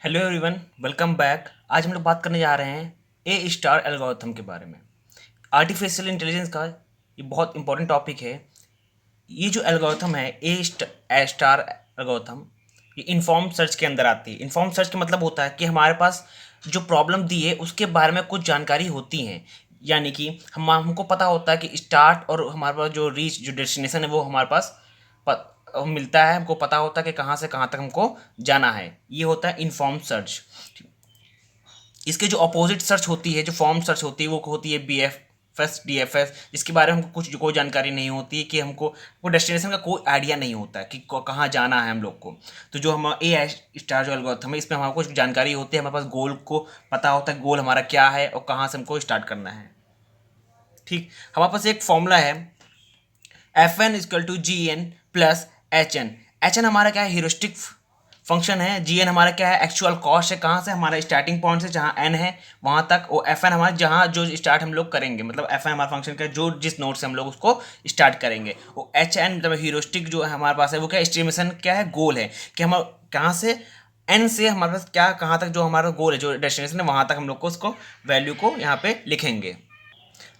Hello everyone, welcome back. आज हम लोग बात करने जा रहे हैं ए स्टार एल्गोरिथम के बारे में। आर्टिफिशियल इंटेलिजेंस का ये बहुत इंपॉर्टेंट टॉपिक है। ये जो एल्गोरिथम है ए स्टार एल्गोरिथम, ये इन्फॉर्म सर्च के अंदर आती है। इन्फॉर्म सर्च का मतलब होता है कि हमारे पास जो प्रॉब्लम दी है उसके बारे में कुछ जानकारी होती हैं। यानी कि हमको पता होता है कि स्टार्ट और हमारे पास जो रीच जो डेस्टिनेशन है वो हमारे पास मिलता है। हमको पता होता है कि कहाँ से कहाँ तक हमको जाना है। ये होता है इन्फॉर्म सर्च। इसके जो अपोजिट सर्च होती है, जो फॉर्म सर्च होती है, वो होती है BFS DFS, जिसके बारे में हमको कुछ कोई जानकारी नहीं होती है, कि हमको वो डेस्टिनेशन का कोई आइडिया नहीं होता है कि कहाँ जाना है हम लोग को। तो जो हम ए स्टार जो एल्गोरिथम है, इसमें हमारे कुछ जानकारी होती है। हमारे पास गोल को पता होता है, गोल हमारा क्या है और कहाँ से हमको स्टार्ट करना है। ठीक, हमारे पास एक फॉर्मूला है Fn = GN + HN। HN हमारा क्या है, ह्यूरिस्टिक फंक्शन है। GN हमारा क्या है, एक्चुअल कॉस्ट है, कहाँ से हमारा स्टार्टिंग पॉइंट से जहाँ n है वहाँ तक। और FN हमारा जहाँ जो स्टार्ट हम लोग करेंगे, मतलब FN हमारा फंक्शन का जो जिस नोट से हम लोग उसको स्टार्ट करेंगे। और HN मतलब ह्यूरिस्टिक जो है हमारे पास है, वो क्या एस्टिमेशन क्या है, गोल है, कि हम कहाँ से n से हमारे पास क्या कहाँ तक जो हमारा गोल है, जो डेस्टिनेशन है, वहाँ तक हम लोग को उसको वैल्यू को यहाँ पे लिखेंगे।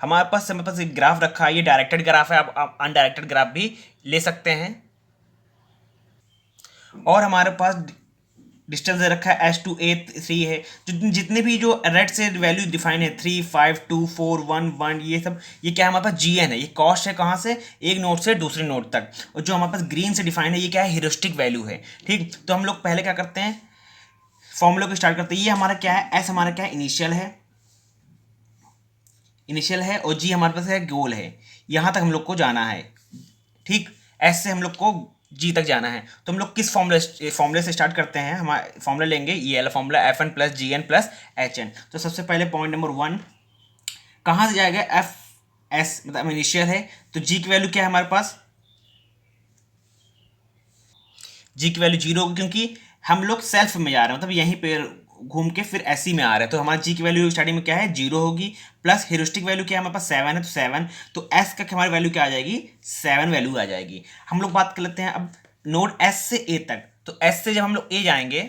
हमारे पास एक ग्राफ रखा है। ये डायरेक्टेड ग्राफ है, आप अनडायरेक्टेड ग्राफ भी ले सकते हैं। और हमारे पास डिस्टेंस दे रखा है S2A3 है। जितने भी जो रेड से वैल्यू डिफाइन है, 3 5 2 4 1 1, ये सब ये क्या है, हमारे पास GN है। ये कॉस्ट है कहाँ से, एक नोड से दूसरे नोड तक। और जो हमारे पास ग्रीन से डिफाइन है, ये क्या है, ह्यूरिस्टिक वैल्यू है। ठीक, तो हम लोग पहले क्या करते हैं, फॉर्मूला को स्टार्ट करते हैं। ये हमारा क्या है, S हमारा क्या है, इनिशियल है, और G हमारे पास है, गोल है। यहाँ तक हम लोग को जाना है। ठीक, S से हम लोग को G तक जाना है। तो हम लोग किस फॉर्मूले से स्टार्ट करते हैं, हम फॉर्मूला लेंगे, ये वाला फॉर्मूला Fn + GN + HN। तो सबसे पहले पॉइंट नंबर 1 कहाँ से जाएगा, FS मतलब इनिशियल है, तो G की वैल्यू क्या है हमारे पास, G की वैल्यू 0 होगी, क्योंकि हम लोग सेल्फ में जा रहे हैं, मतलब यहीं पे घूम के फिर ऐसी में आ रहे हैं। तो हमारा G की वैल्यू स्टार्टिंग में क्या है, 0 होगी। प्लस ह्यूरिस्टिक वैल्यू क्या है हमारे पास, 7 है, तो 7। तो S का हमारी वैल्यू क्या आ जाएगी, 7 वैल्यू आ जाएगी। हम लोग बात कर लेते हैं अब नोड S से A तक। तो S से जब हम लोग A जाएंगे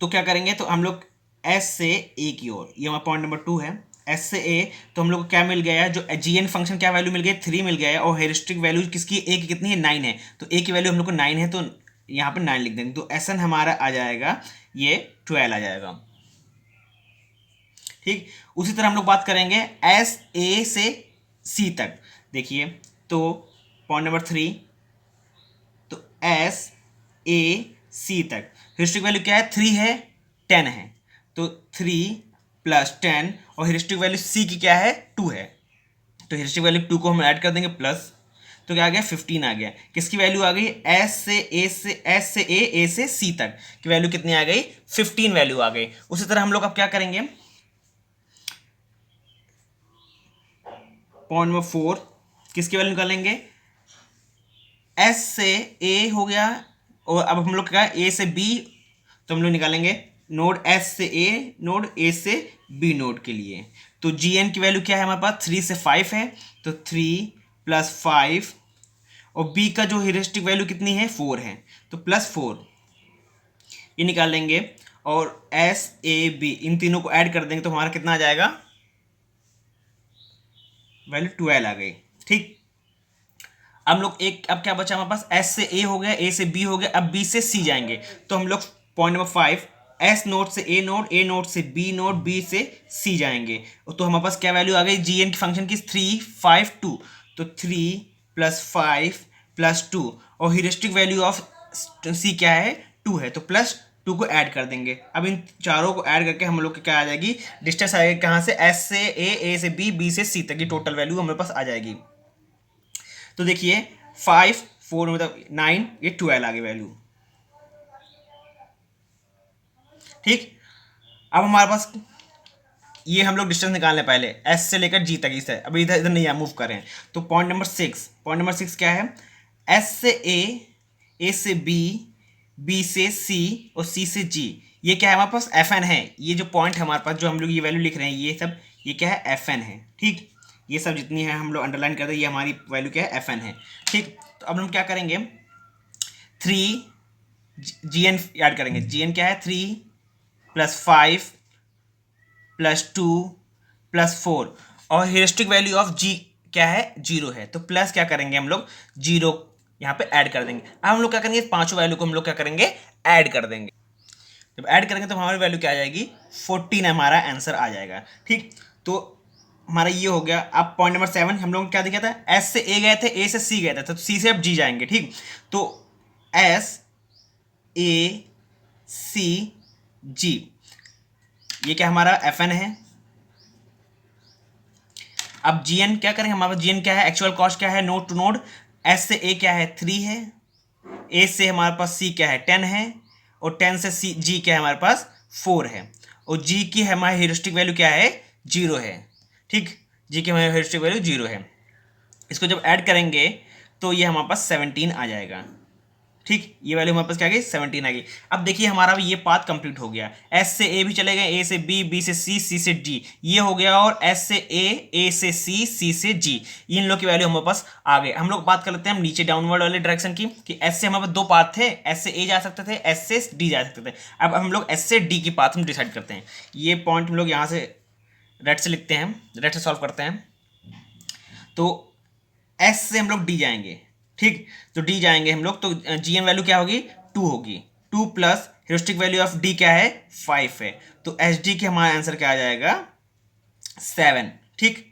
तो क्या करेंगे, तो हम लोग S से A की ओर, ये हमारा पॉइंट नंबर 2 है, S से A। तो हम लोग को क्या मिल गया है, जो GN फंक्शन क्या वैल्यू मिल गई, 3 मिल गया है। और हेरिस्टिक वैल्यू किसकी, A की कितनी है, 9 है। तो A की वैल्यू हम लोग को 9 है, तो यहाँ पर 9 लिख देंगे। तो SN हमारा आ जाएगा, ये 12 आ जाएगा। ठीक, उसी तरह हम लोग बात करेंगे SA से C तक। देखिए, तो पॉइंट नंबर 3, तो SAC तक हिस्ट्रिक वैल्यू क्या है, 3 है, 10 है। तो 3 + 10, और हिस्ट्रिक वैल्यू C की क्या है, 2 है। तो हिस्ट्रिक वैल्यू 2 को हम ऐड कर देंगे प्लस, तो क्या आ गया, 15 आ गया। किसकी वैल्यू आ गई, S से C तक की वैल्यू कितनी आ गई, 15 वैल्यू आ गई। उसी तरह हम लोग अब क्या करेंगे, पॉइंट नंबर 4 किसकी वैल्यू निकालेंगे, S से A हो गया। और अब हम लोग क्या, A से B, तो हम लोग निकालेंगे नोड S से A, नोड A से B नोड के लिए। तो GN की वैल्यू क्या है हमारे पास, 3 से 5 है, तो 3 + 5। और B का जो ह्यूरिस्टिक वैल्यू कितनी है, 4 है, तो +4 ये निकाल लेंगे। और SAB इन तीनों को ऐड कर देंगे, तो हमारा कितना आ जाएगा, वैल्यू 12 आ गई। ठीक, हम लोग अब क्या बचा हमारे पास, S से A हो गया, A से B हो गया, अब B से C जाएंगे। तो हम लोग पॉइंट नंबर 5, S नोड से A नोड से B नोड, B से C जाएंगे। तो हमारे पास क्या वैल्यू आ गई, GN की फंक्शन की 3 5 2। तो 3 + 5 + 2, और ह्यूरिस्टिक वैल्यू ऑफ C क्या है, 2 है, तो +2 को ऐड कर देंगे। अब इन चारों को ऐड करके हम लोग की क्या आ जाएगी, डिस्टेंस आएगी कहाँ से, S से A से B, B से C तक की टोटल वैल्यू हमारे पास आ जाएगी। तो देखिए 5 4 मतलब 9, ये 12 आ गई वैल्यू। ठीक, अब हमारे पास ये हम लोग डिस्टेंस निकालने पहले S से लेकर G तक, इसे अभी इधर इधर नहीं मूव कर रहे हैं। तो पॉइंट नंबर 6 क्या है, S से A से B, B से C, और C से G। ये क्या है हमारे पास, FN है। ये जो पॉइंट है हमारे पास, जो हम लोग ये वैल्यू लिख रहे हैं, ये सब ये क्या है, FN है। ठीक, ये सब जितनी है हम लोग अंडरलाइन करते हैं, ये हमारी वैल्यू क्या है, FN है। ठीक, तो अब हम क्या करेंगे, 3 जी एन ऐड करेंगे। जी एन क्या है 3 प्लस 5 प्लस 2 प्लस 4 और ह्यूरिस्टिक वैल्यू ऑफ जी क्या है 0 है, तो प्लस क्या करेंगे हम लोग 0 यहाँ पे ऐड कर देंगे। अब हम लोग क्या करेंगे पांचों वैल्यू को हम लोग क्या करेंगे ऐड कर देंगे। जब ऐड करेंगे तो हमारी वैल्यू क्या आ जाएगी 14 हमारा आंसर आ जाएगा। ठीक, तो हमारा ये हो गया। अब पॉइंट नंबर 7 हम लोग क्या देखा था, एस से ए गए थे, ए से सी गए थे, तो सी से अब जी जाएंगे। ठीक, तो एस ए सी जी, ये क्या हमारा एफ एन है। अब जी एन क्या करेंगे, हमारे पास जी एन क्या है, एक्चुअल कॉस्ट क्या है नोड टू नोड। एस से ए क्या है 3 है, ए से हमारे पास सी क्या है 10 है, और 10 से सी जी क्या है हमारे पास 4 है, और जी की हमारी ह्यूरिस्टिक वैल्यू क्या है 0 है। ठीक, जी की हमारी ह्यूरिस्टिक वैल्यू 0 है। इसको जब ऐड करेंगे तो ये हमारे पास 17 आ जाएगा। ठीक, ये वैल्यू हमारे पास क्या आ गई 17 आ गई। अब देखिए हमारा ये पाथ कंप्लीट हो गया। एस से ए भी चले गए, ए से बी, बी से सी, सी से डी, ये हो गया, और एस से ए से सी, सी से जी, इन लोग की वैल्यू हमारे पास आ गए। हम लोग बात कर लेते हैं हम नीचे डाउनवर्ड वाले डायरेक्शन की, कि एस से हमारे पास दो पाथ थे, एस से ए जा सकते थे, एस से डी जा सकते थे। अब हम लोग एस से डी की पाथ हम डिसाइड करते हैं। ये पॉइंट हम लोग यहाँ से रेड से लिखते हैं, रेड से सॉल्व करते हैं। तो एस से हम लोग डी जाएंगे। ठीक, तो डी जाएंगे हम लोग, तो जी एन वैल्यू क्या होगी 2 होगी। 2 plus heuristic value of D क्या है 5 है, तो एच डी के हमारा आंसर क्या आ जाएगा 7। ठीक,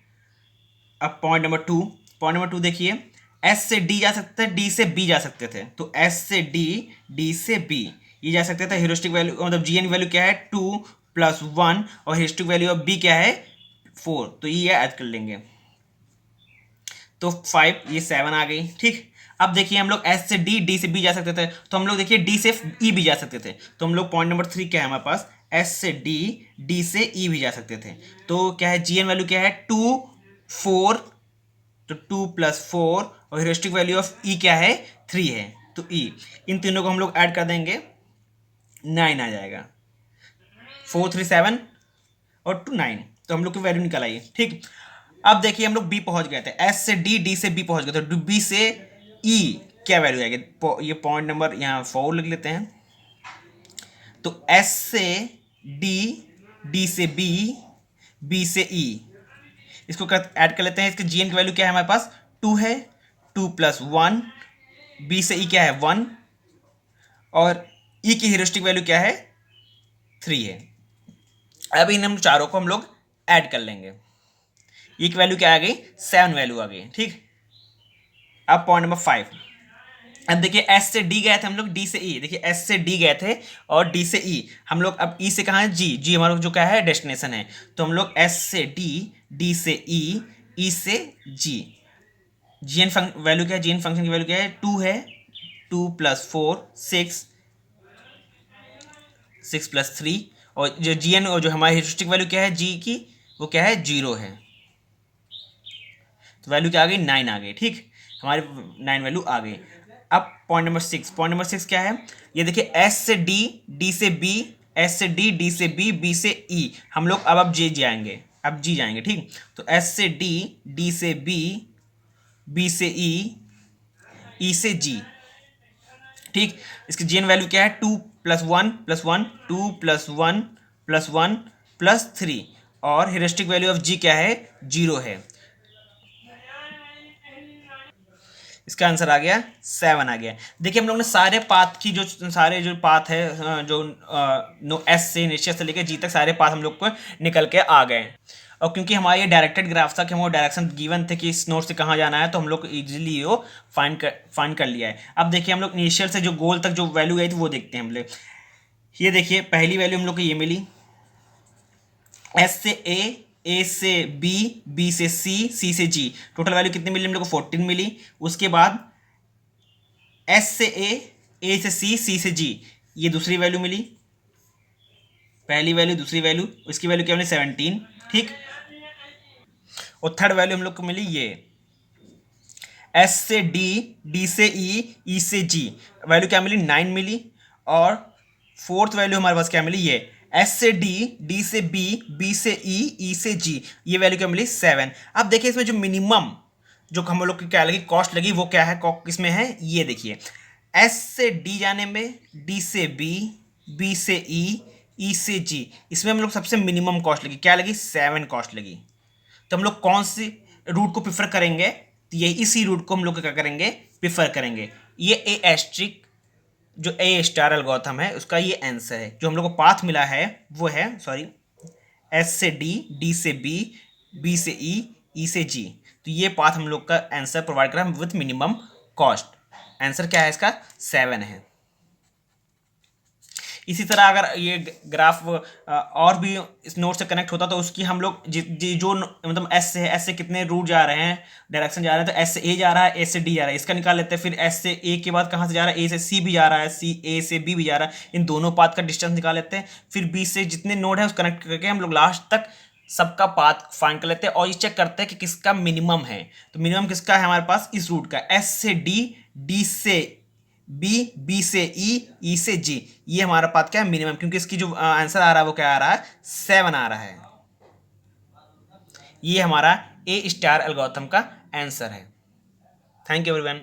अब पॉइंट नंबर 2 देखिए, एस से डी जा सकते थे, डी से बी जा सकते थे, तो एस से डी, डी से बी ये जा सकते थे। ह्यूरिस्टिक वैल्यू मतलब जी एन वैल्यू क्या है 2 प्लस 1, और ह्यूरिस्टिक वैल्यू ऑफ बी क्या है 4, तो ये ऐड कर लेंगे, तो 5 ये 7 आ गई। ठीक, अब देखिए हम लोग एस से डी, डी से बी जा सकते थे, तो हम लोग देखिए डी से ई भी जा सकते थे, तो हम लोग पॉइंट नंबर 3 क्या है हमारे पास, एस से डी, डी से ई भी जा सकते थे। तो क्या है जी एन वैल्यू क्या है 2 4, तो 2 प्लस 4, और ह्यूरिस्टिक वैल्यू ऑफ ई क्या है 3 है, तो ई, इन तीनों को हम लोग ऐड कर देंगे 9 आ जाएगा। 4 3 7 और 2 9, तो हम लोग की वैल्यू निकल आई। ठीक, अब देखिए हम लोग बी पहुंच गए थे, एस से डी, डी से बी पहुंच गए थे, तो बी से ई क्या वैल्यू आएगी, ये पॉइंट नंबर यहाँ 4 लिख लेते हैं। तो एस से डी, डी से बी, बी से ई, इसको ऐड कर लेते हैं। इसके जी एन की वैल्यू क्या है हमारे पास 2 है, 2 प्लस 1, बी से ई क्या है 1, और ई की ह्यूरिस्टिक वैल्यू क्या है 3 है। अब इन हम चारों को हम लोग ऐड कर लेंगे, ये की वैल्यू क्या आ गई 7 वैल्यू आ गई। ठीक, अब पॉइंट नंबर 5, अब देखिए एस से डी गए थे हम लोग, डी से ई, देखिए एस से डी गए थे और डी से ई, हम लोग अब ई से कहाँ है जी, जी हमारा जो क्या है डेस्टिनेशन है, तो हम लोग एस से डी, डी से ई, ई से जी, जी एन वैल्यू क्या है, जी एन फंक्शन की वैल्यू क्या है 2 है, 2 प्लस 4 6, 6 प्लस 3, और जो जी एन और जो हमारी ह्यूरिस्टिक वैल्यू क्या है जी की वो क्या है 0 है, तो वैल्यू क्या आ गई 9 आ गई। ठीक, हमारी 9 वैल्यू आ गई। अब पॉइंट नंबर 6 क्या है, ये देखिए एस से डी, डी से बी, एस से डी, डी से बी, बी से ई, हम लोग अब जी जाएंगे, अब जी जाएंगे। ठीक, तो एस से डी, डी से बी, बी से ई, ई से जी। ठीक, इसकी जी एन वैल्यू क्या है 2 plus 1 plus 1, 2 plus 1 plus 1 plus 3, और ह्यूरिस्टिक वैल्यू ऑफ जी क्या है 0 है। इसका आंसर आ गया 7 आ गया। देखिए हम लोग ने सारे पाथ की सारे जो पाथ है जो नो एस से निश्चय से लेकर जी तक सारे पाथ हम लोग को निकल के आ गए। और क्योंकि हमारा ये डायरेक्टेड ग्राफ था कि हमारे डायरेक्शन गिवन थे कि इस नोड से कहाँ जाना है, तो हम लोग इजीली वो फाइंड कर लिया है। अब देखिए हम लोग इनिशियल से जो गोल तक जो वैल्यू आई थी वो देखते हैं हम लोग। ये देखिए पहली वैल्यू हम लोग को ये मिली, एस से ए से बी, बी से सी, सी से जी, टोटल वैल्यू कितनी मिली हम लोग को 14 मिली। उसके बाद एस से ए से सी, सी से जी, ये दूसरी वैल्यू मिली, पहली वैल्यू दूसरी वैल्यू, उसकी वैल्यू क्या मिली 17। ठीक, और थर्ड वैल्यू हम लोग को मिली ये एस से डी, डी से ई, ई से जी, वैल्यू क्या मिली 9 मिली। और फोर्थ वैल्यू हमारे पास क्या मिली ये एस से डी, डी से बी, बी से ई, ई से जी, ये वैल्यू क्या मिली 7। अब देखिए इसमें जो मिनिमम जो हम लोग की क्या लगी कॉस्ट लगी वो क्या है, किसमें है ये देखिए एस से डी जाने में, डी से बी, बी से ई से जी, इसमें हम लोग सबसे मिनिमम कॉस्ट लगी, क्या लगी, 7 कॉस्ट लगी। तो हम लोग कौन सी रूट को प्रिफर करेंगे, तो ये इसी रूट को हम लोग क्या करेंगे, प्रिफर करेंगे। ये ए एस्ट्रिक जो ए स्टार एल्गोरिथम है उसका ये आंसर है। जो हम लोग को पाथ मिला है वो है, सॉरी, एस से डी, डी से बी, बी से ई से जी। तो ये पाथ हम लोग का आंसर प्रोवाइड करा विथ मिनिमम कॉस्ट। आंसर क्या है इसका, 7 है। इसी तरह अगर ये ग्राफ और भी इस नोड से कनेक्ट होता तो उसकी हम लोग जो मतलब एस से है, एस से कितने रूट जा रहे हैं, डायरेक्शन जा रहे हैं, तो एस से ए जा रहा है, ए से डी जा रहा है, इसका निकाल लेते हैं। फिर एस से ए के बाद कहाँ से जा रहा है, ए से सी भी जा रहा है, सी ए से बी भी जा रहा है, इन दोनों पाथ का डिस्टेंस निकाल लेते हैं। फिर बी से जितने नोड है उस कनेक्ट करके हम लोग लास्ट तक सबका पाथ फाइंड कर लेते हैं और ये चेक करते हैं कि किसका मिनिमम है। तो मिनिमम किसका है हमारे पास, इस रूट का, एस से डी, डी से बी, बी से ई से जी, ये हमारा पाथ क्या है, मिनिमम, क्योंकि इसकी जो आंसर आ रहा है वो क्या आ रहा है, 7 आ रहा है। ये हमारा ए स्टार एल्गोरिथम का आंसर है। Thank you everyone.